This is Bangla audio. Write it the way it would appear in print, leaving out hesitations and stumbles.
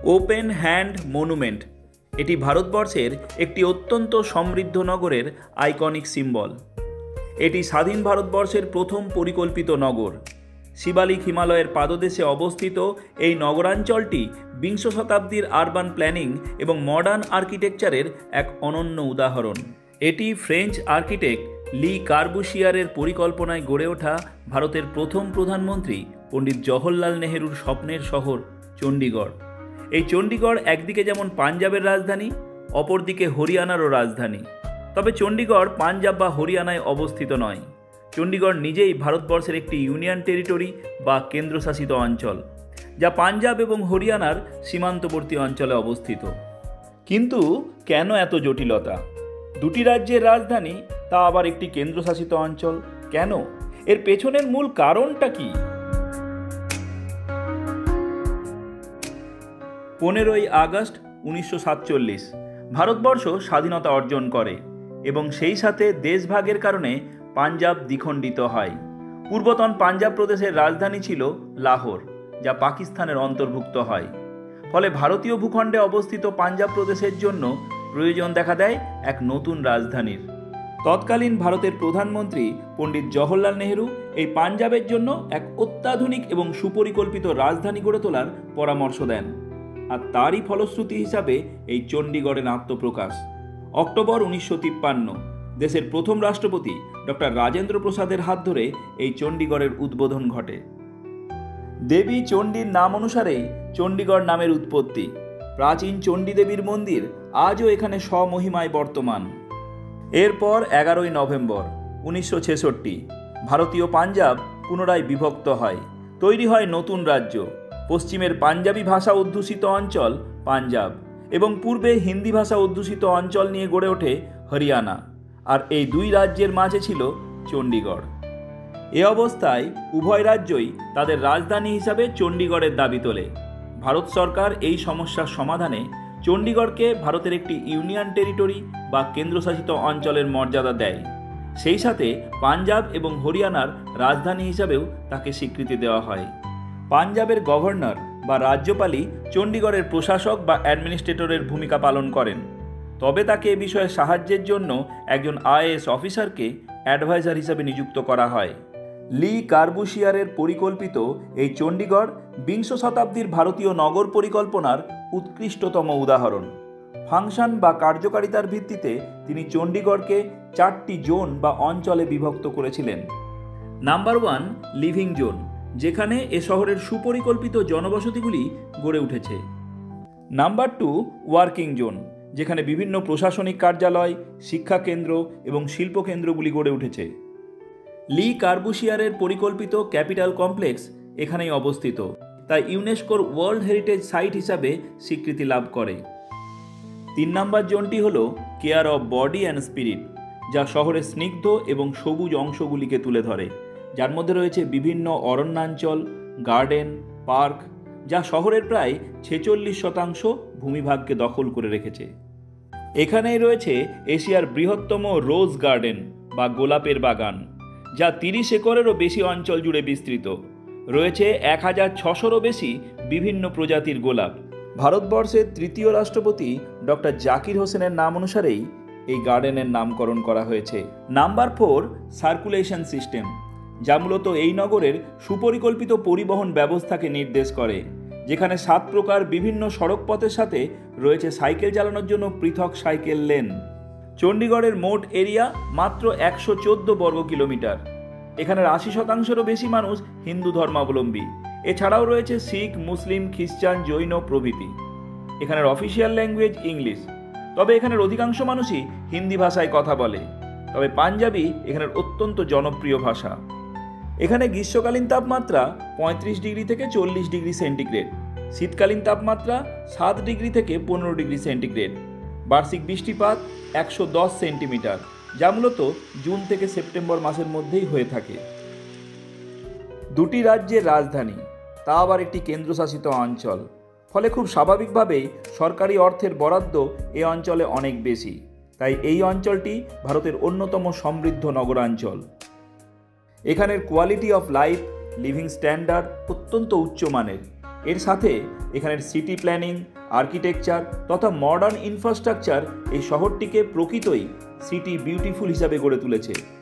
ওপেন হ্যান্ড মনুমেন্ট এটি ভারতবর্ষের একটি অত্যন্ত সমৃদ্ধ নগরের আইকনিক সিম্বল। এটি স্বাধীন ভারতবর্ষের প্রথম পরিকল্পিত নগর। শিবালিক হিমালয়ের পাদদেশে অবস্থিত এই নগরাঞ্চলটি বিংশ শতাব্দীর আরবান প্ল্যানিং এবং মডার্ন আর্কিটেকচারের এক অনন্য উদাহরণ। এটি ফ্রেঞ্চ আর্কিটেক্ট লি কার্বুশিয়ারের পরিকল্পনায় গড়ে ওঠা ভারতের প্রথম প্রধানমন্ত্রী পণ্ডিত জওহরলাল নেহেরুর স্বপ্নের শহর চণ্ডীগড়। এই চণ্ডীগড় একদিকে যেমন পাঞ্জাবের রাজধানী, অপরদিকে হরিয়ানারও রাজধানী। তবে চণ্ডীগড় পাঞ্জাব বা হরিয়ানায় অবস্থিত নয়। চণ্ডীগড় নিজেই ভারতবর্ষের একটি ইউনিয়ন টেরিটরি বা কেন্দ্রশাসিত অঞ্চল, যা পাঞ্জাব এবং হরিয়ানার সীমান্তবর্তী অঞ্চলে অবস্থিত। কিন্তু কেন এত জটিলতা? দুটি রাজ্যের রাজধানী, তা আবার একটি কেন্দ্রশাসিত অঞ্চল, কেন? এর পেছনের মূল কারণটা কি? 15ই আগস্ট 1947 ভারতবর্ষ স্বাধীনতা অর্জন করে এবং সেই সাথে দেশভাগের কারণে পাঞ্জাব দ্বিখণ্ডিত হয়। পূর্বতন পাঞ্জাব প্রদেশের রাজধানী ছিল লাহোর, যা পাকিস্তানের অন্তর্ভুক্ত হয়। ফলে ভারতীয় ভূখণ্ডে অবস্থিত পাঞ্জাব প্রদেশের জন্য প্রয়োজন দেখা দেয় এক নতুন রাজধানীর। তৎকালীন ভারতের প্রধানমন্ত্রী পণ্ডিত জওহরলাল নেহেরু এই পাঞ্জাবের জন্য এক অত্যাধুনিক এবং সুপরিকল্পিত রাজধানী গড়ে তোলার পরামর্শ দেন, আর তারই ফলশ্রুতি হিসাবে এই চণ্ডীগড়ের আত্মপ্রকাশ। অক্টোবর 1953 দেশের প্রথম রাষ্ট্রপতি ডক্টর রাজেন্দ্র প্রসাদের হাত ধরে এই চণ্ডীগড়ের উদ্বোধন ঘটে। দেবী চণ্ডীর নাম অনুসারেই চণ্ডীগড় নামের উৎপত্তি। প্রাচীন চণ্ডী দেবীর মন্দির আজও এখানে স্বমহিমায় বর্তমান। এরপর 11ই নভেম্বর 1966 ভারতীয় পাঞ্জাব পুনরায় বিভক্ত হয়। তৈরি হয় নতুন রাজ্য। পশ্চিমের পাঞ্জাবি ভাষা অধ্যুষিত অঞ্চল পাঞ্জাব এবং পূর্বে হিন্দি ভাষা অধ্যুষিত অঞ্চল নিয়ে গড়ে ওঠে হরিয়ানা, আর এই দুই রাজ্যের মাঝে ছিল চণ্ডীগড়। এ অবস্থায় উভয় রাজ্যই তাদের রাজধানী হিসাবে চণ্ডীগড়ের দাবি তোলে। ভারত সরকার এই সমস্যার সমাধানে চণ্ডীগড়কে ভারতের একটি ইউনিয়ন টেরিটরি বা কেন্দ্রশাসিত অঞ্চলের মর্যাদা দেয়। সেই সাথে পাঞ্জাব এবং হরিয়ানার রাজধানী হিসাবেও তাকে স্বীকৃতি দেওয়া হয়। পাঞ্জাবের গভর্নর বা রাজ্যপালই চণ্ডীগড়ের প্রশাসক বা অ্যাডমিনিস্ট্রেটরের ভূমিকা পালন করেন। তবে তাকে এ বিষয়ে সাহায্যের জন্য একজন আইএএস অফিসারকে অ্যাডভাইজার হিসাবে নিযুক্ত করা হয়। লি কার্বুশিয়ারের পরিকল্পিত এই চণ্ডীগড় বিংশ শতাব্দীর ভারতীয় নগর পরিকল্পনার উৎকৃষ্টতম উদাহরণ। ফাংশন বা কার্যকারিতার ভিত্তিতে তিনি চণ্ডীগড়কে 4টি জোন বা অঞ্চলে বিভক্ত করেছিলেন। নাম্বার 1 লিভিং জোন, যেখানে এ শহরের সুপরিকল্পিত জনবসতিগুলি গড়ে উঠেছে। নাম্বার 2 ওয়ার্কিং জোন, যেখানে বিভিন্ন প্রশাসনিক কার্যালয়, শিক্ষা কেন্দ্র এবং শিল্প কেন্দ্রগুলি গড়ে উঠেছে। লি কার্বুশিয়ারের পরিকল্পিত ক্যাপিটাল কমপ্লেক্স এখানেই অবস্থিত, তাই ইউনেস্কোর ওয়ার্ল্ড হেরিটেজ সাইট হিসাবে স্বীকৃতি লাভ করে। 3 নম্বর জোনটি হল care of body and spirit, যা শহরের স্নিগ্ধ এবং সবুজ অংশগুলিকে তুলে ধরে, যার মধ্যে রয়েছে বিভিন্ন অরণ্যাঞ্চল, গার্ডেন, পার্ক, যা শহরের প্রায় 46% ভূমিভাগকে দখল করে রেখেছে। এখানেই রয়েছে এশিয়ার বৃহত্তম রোজ গার্ডেন বা গোলাপের বাগান, যা 30 একরেরও বেশি অঞ্চল জুড়ে বিস্তৃত। রয়েছে 1600-রও বেশি বিভিন্ন প্রজাতির গোলাপ। ভারতবর্ষের তৃতীয় রাষ্ট্রপতি ডক্টর জাকির হোসেনের নাম অনুসারেই এই গার্ডেনের নামকরণ করা হয়েছে। নাম্বার 4 সার্কুলেশন সিস্টেম, যা মূলত এই নগরের সুপরিকল্পিত পরিবহন ব্যবস্থাকে নির্দেশ করে, যেখানে 7 প্রকার বিভিন্ন সড়ক পথের সাথে রয়েছে সাইকেল চালানোর জন্য পৃথক সাইকেল লেন। চণ্ডীগড়ের মোট এরিয়া মাত্র 114 বর্গ কিলোমিটার। এখানের 80%-রও বেশি মানুষ হিন্দু ধর্মাবলম্বী। এছাড়াও রয়েছে শিখ, মুসলিম, খ্রিস্টান, জৈন প্রভৃতি। এখানের অফিসিয়াল ল্যাঙ্গুয়েজ ইংলিশ, তবে এখানের অধিকাংশ মানুষই হিন্দি ভাষায় কথা বলে। তবে পাঞ্জাবি এখানের অত্যন্ত জনপ্রিয় ভাষা। এখানে গ্রীষ্মকালীন তাপমাত্রা 35 ডিগ্রি থেকে 40 ডিগ্রি সেন্টিগ্রেড, শীতকালীন তাপমাত্রা 7 ডিগ্রি থেকে 15 ডিগ্রি সেন্টিগ্রেড। বার্ষিক বৃষ্টিপাত 110 সেন্টিমিটার, যা মূলত জুন থেকে সেপ্টেম্বর মাসের মধ্যেই হয়ে থাকে। দুটি রাজ্যের রাজধানী, তা আবার একটি কেন্দ্রশাসিত অঞ্চল, ফলে খুব স্বাভাবিকভাবেই সরকারি অর্থের বরাদ্দ এ অঞ্চলে অনেক বেশি। তাই এই অঞ্চলটি ভারতের অন্যতম সমৃদ্ধ নগরাঞ্চল। এখানের quality of life, living standard অত্যন্ত উচ্চমানের। এর সাথে এখানের সিটি প্ল্যানিং, আর্কিটেকচার তথা মডার্ন ইনফ্রাস্ট্রাকচার এই শহরটিকে প্রকৃতই সিটি বিউটিফুল হিসাবে গড়ে তুলেছে।